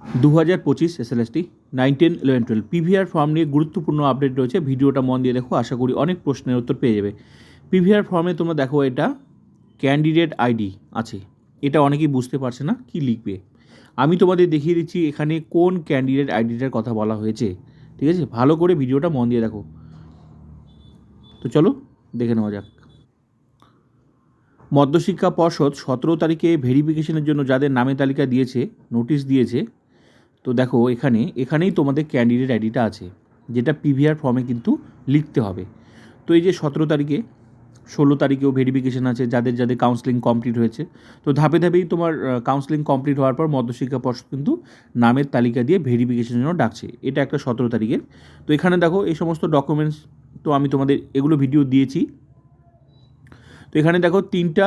2025 SLST 9, 10, 11, 12 PVR form নিয়ে গুরুত্বপূর্ণ update রয়েছে। ভিডিওটা মন দিয়ে দেখো, আশা করি অনেক প্রশ্নের উত্তর পেয়ে যাবে। পিভিআর ফর্মে তোমরা দেখো এটা ক্যান্ডিডেট আইডি আছে, এটা অনেকেই বুঝতে পারছে না কি লিখবে। আমি তোমাদের দেখিয়ে দিচ্ছি এখানে কোন ক্যান্ডিডেট আইডিটার কথা বলা হয়েছে। ঠিক আছে, ভালো করে ভিডিওটা মন দিয়ে দেখো। তো চলো দেখে নেওয়া যাক। মধ্যশিক্ষা পর্ষদ 17 তারিখে ভেরিফিকেশনের জন্য যাদের নামে তালিকা দিয়েছে, নোটিশ দিয়েছে। তো দেখো এখানেই তোমাদের ক্যান্ডিডেট আইডিটা আছে, যেটা পিভিআর ফর্মে কিন্তু লিখতে হবে। তো এই যে 17 তারিখে, 16 তারিখেও ভেরিফিকেশান আছে যাদের যাদের কাউন্সেলিং কমপ্লিট হয়েছে। তো ধাপে ধাপেই তোমার কাউন্সেলিং কমপ্লিট হওয়ার পর মধ্যশিক্ষা পর্ষদ কিন্তু নামের তালিকা দিয়ে ভেরিফিকেশনের জন্য ডাকছে। এটা একটা 17 তারিখের। তো এখানে দেখো এই সমস্ত ডকুমেন্টস, তো আমি তোমাদের এগুলো ভিডিও দিয়েছি। তো এখানে দেখো তিনটা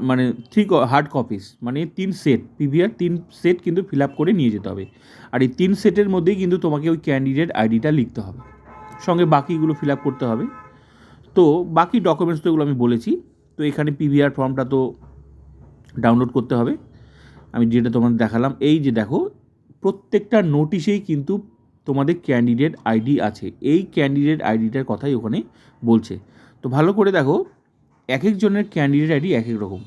মানে 3 হার্ড কপিস, মানে 3 সেট পিভিআর 3 সেট কিন্তু ফিল আপ করে নিয়ে যেতে হবে। আর এই 3 সেটের মধ্যেই কিন্তু তোমাকে ওই ক্যান্ডিডেট আইডিটা লিখতে হবে, সঙ্গে বাকিগুলো ফিল আপ করতে হবে। তো বাকি ডকুমেন্টস তো এগুলো আমি বলেছি। তো এখানে পিভিআর ফর্মটা তো ডাউনলোড করতে হবে, আমি যেটা তোমাদের দেখালাম। এই যে দেখো, প্রত্যেকটা নোটিশেই কিন্তু তোমাদের ক্যান্ডিডেট আইডি আছে। এই ক্যান্ডিডেট আইডিটার কথাই ওখানে বলছে। তো ভালো করে দেখো, এক একজনের ক্যান্ডিডেট আইডি এক এক রকম।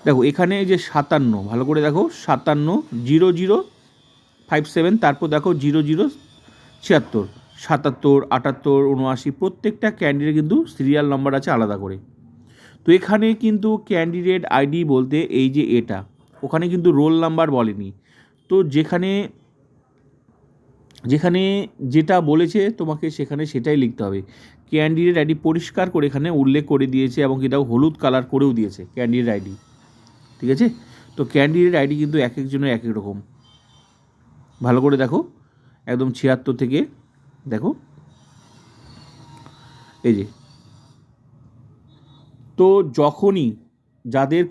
দেখো এখানে যে 57, ভালো করে দেখো, 570057, তারপর দেখো 0076, 77, 78, 79, প্রত্যেকটা ক্যান্ডিডেট কিন্তু সিরিয়াল নাম্বার আছে আলাদা করে। তো এখানে কিন্তু ক্যান্ডিডেট আইডি বলতে এই যে এটা, ওখানে কিন্তু রোল নাম্বার বলেনি। তো যেখানে যেটা বলেছে তোমাকে সেখানে সেটাই লিখতে হবে। ক্যান্ডিডেট আইডি পরিষ্কার করে এখানে উল্লেখ করে দিয়েছে, এবং এটাও হলুদ কালার করেও দিয়েছে ক্যান্ডিডেট আইডি। ঠিক আছে, তো ক্যান্ডিডেট আইডি কিন্তু এক একজনের এক এক রকম। ভালো করে দেখো, একদম 76 থেকে দেখো এই যে। তো যখনই যাদের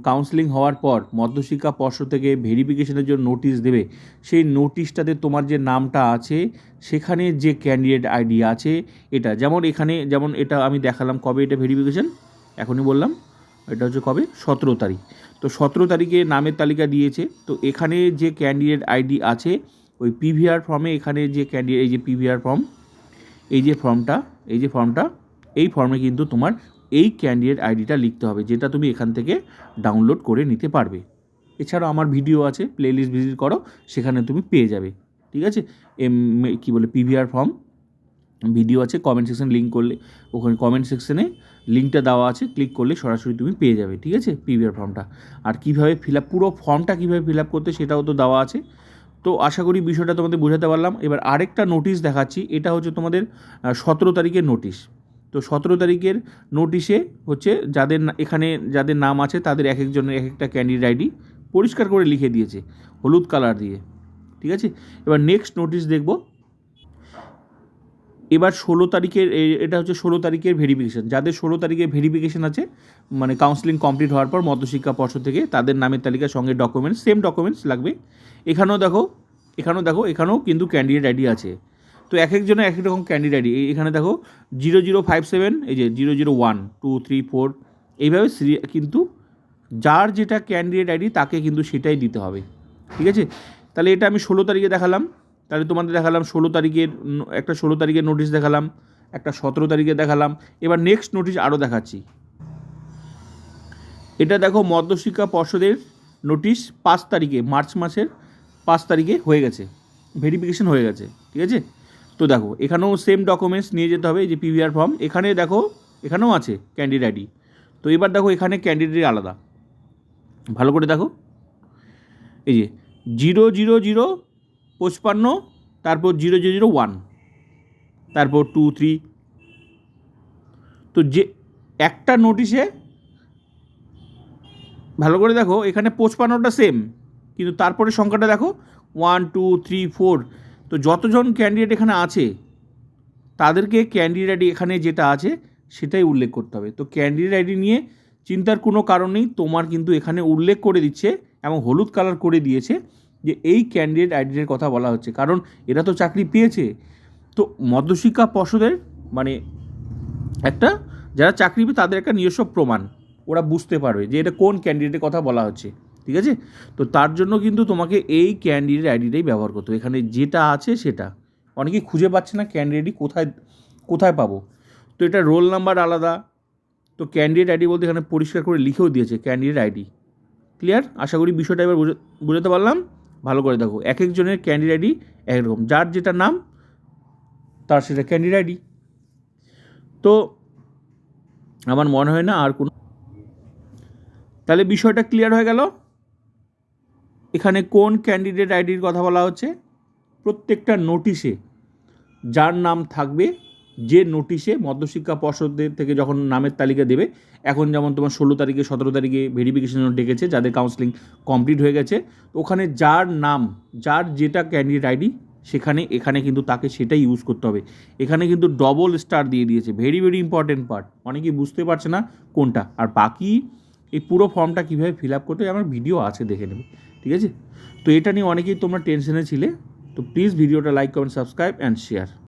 কাউন্সেলিং হওয়ার পর মধ্যশিক্ষা পর্ষদ থেকে ভেরিফিকেশনের জন্য নোটিশ দেবে, সেই নোটিশটাতে তোমার যে নামটা আছে, সেখানে যে ক্যান্ডিডেট আইডি আছে এটা, যেমন এটা আমি দেখালাম কবে এটা ভেরিফিকেশন, এখনই বললাম এটা হচ্ছে কবে, 17 তারিখ। তো 17 তারিখে নামের তালিকা দিয়েছে। তো এখানে যে ক্যান্ডিডেট আইডি আছে ওই পিভিআর ফর্মে, এখানে যে ক্যান্ডিডেট, এই যে পিভিআর ফর্ম, এই ফর্মটা এই ফর্মে কিন্তু তোমার এই ক্যান্ডিডেট আইডিটা লিখতে হবে, যেটা তুমি এখান থেকে ডাউনলোড করে নিতে পারবে। এছাড়াও আমার ভিডিও আছে, প্লেলিস্ট ভিজিট করো, সেখানে তুমি পেয়ে যাবে। ঠিক আছে, পিভিআর ফর্ম ভিডিও আছে, কমেন্ট সেকশন লিঙ্ক করলে, ওখানে কমেন্ট সেকশনে লিঙ্কটা দেওয়া আছে, ক্লিক করলে সরাসরি তুমি পেয়ে যাবে। ঠিক আছে, পিভিআর ফর্মটা। আর কীভাবে পুরো ফর্মটা কীভাবে ফিল আপ করতে সেটাও তো দেওয়া আছে। তো আশা করি বিষয়টা তোমাদের বোঝাতে পারলাম। এবার আরেকটা নোটিশ দেখাচ্ছি, এটা হচ্ছে তোমাদের 17 তারিখের নোটিশ। তো 17 তারিখের নোটিশে হচ্ছে যাদের নাম আছে তাদের এক একজনের এক একটা ক্যান্ডিডেট আইডি পরিষ্কার করে লিখে দিয়েছে হলুদ কালার দিয়ে। ঠিক আছে, এবার নেক্সট নোটিশ দেখব। এবার 16 তারিখের, এটা হচ্ছে 16 তারিখের ভেরিফিকেশান। যাদের 16 তারিখে ভেরিফিকেশান আছে, মানে কাউন্সেলিং কমপ্লিট হওয়ার পর মধ্যশিক্ষা পর্ষদ থেকে, তাদের নামের তালিকার সঙ্গে ডকুমেন্টস, সেম ডকুমেন্টস লাগবে। এখানেও দেখো কিন্তু ক্যান্ডিডেট আইডি আছে। তো এক একজনের এক এক রকম ক্যান্ডিডেট আইডি। এখানে দেখো 0057, এই যে 001, 2, 3, 4, এইভাবে কিন্তু যার যেটা ক্যান্ডিডেট আইডি তাকে কিন্তু সেটাই দিতে হবে। ঠিক আছে, তাহলে এটা আমি 16 তারিখে দেখালাম। তাহলে তোমাদের দেখালাম 16 তারিখের নোটিশ দেখালাম, একটা 17 তারিখে দেখালাম। এবার নেক্সট নোটিশ আরও দেখাচ্ছি। এটা দেখো মধ্যশিক্ষা পর্ষদের নোটিশ 5 তারিখে, মার্চ মাসের 5 তারিখে হয়ে গেছে, ভেরিফিকেশন হয়ে গেছে। ঠিক আছে, তো দেখো এখানেও সেম ডকুমেন্টস নিয়ে যেতে হবে, যে পিভিআর ফর্ম, এখানে দেখো এখানেও আছে ক্যান্ডিডেট আইডি। তো এবার দেখো এখানে ক্যান্ডিডেট আলাদা, ভালো করে দেখো, এই যে 00055, তারপর 0001, তারপর 2, 3। তো যে একটা নোটিশে, ভালো করে দেখো, এখানে 55টা সেম, কিন্তু তারপরে সংখ্যাটা দেখো 1, 2, 3, 4। তো যতজন ক্যান্ডিডেট এখানে আছে তাদেরকে ক্যান্ডিডেট আইডি এখানে যেটা আছে সেটাই উল্লেখ করতে হবে। তো ক্যান্ডিডেট আইডি নিয়ে চিন্তার কোনো কারণ নেই, তোমার কিন্তু এখানে উল্লেখ করে দিচ্ছে এবং হলুদ কালার করে দিয়েছে যে এই ক্যান্ডিডেট আইডির কথা বলা হচ্ছে, কারণ এরা তো চাকরি পেয়েছে। তো মধ্যশিক্ষা পর্ষদের মানে একটা, যারা চাকরি পেয়ে তাদের একটা নিজস্ব প্রমাণ, ওরা বুঝতে পারবে যে এটা কোন ক্যান্ডিডেটের কথা বলা হচ্ছে। ঠিক আছে? তো তার জন্য কিন্তু তোমাকে এই ক্যান্ডিডেট আইডিটাই ব্যবহার করতে হবে। এখানে যেটা আছে সেটা, অনেকেই খুঁজে পাচ্ছে না ক্যান্ডিডেটই কোথায় পাবো। তো এটা রোল নাম্বার আলাদা, তো ক্যান্ডিডেট আইডি বলতে এখানে পরিষ্কার করে লিখেও দিয়েছে ক্যান্ডিডেট আইডি। ক্লিয়ার? আশা করি বিষয়টা এবার বোঝাতে পারলাম। ভালো করে দেখো, এক একজনের ক্যান্ডিডেট আইডি একরকম, যার যেটা নাম তার সেটা ক্যান্ডিডেট আইডি। তো আমার মনে হয় না আর কোনো, তাহলে বিষয়টা ক্লিয়ার হয়ে গেল। এখানে কোন ক্যান্ডিডেট আইডির কথা বলা হচ্ছে? প্রত্যেকটা নোটিশে যার নাম থাকবে, যে নোটিশে মধ্যশিক্ষা পর্ষদের থেকে যখন নামের তালিকা দেবে, এখন যেমন তোমার 16 তারিখে 17 তারিখে ভেরিফিকেশন ডেকেছে, যাদের কাউন্সেলিং কমপ্লিট হয়ে গেছে, ওখানে যার নাম, যার যেটা ক্যান্ডিডেট আইডি এখানে কিন্তু তাকে সেটাই ইউজ করতে হবে। এখানে কিন্তু ডবল স্টার দিয়ে দিয়েছে, ভেরি ভেরি ইম্পর্টেন্ট পার্ট, অনেকেই বুঝতে পারছে না কোনটা। আর বাকি এই পুরো ফর্মটা কীভাবে ফিল আপ করতে হয় আমার ভিডিও আছে, দেখে নেবে, ঠিক আছে? তো এটা নিয়ে অনেকেই তোমরা টেনশনে ছিলে, তো প্লিজ ভিডিওটা like, comment, subscribe and share.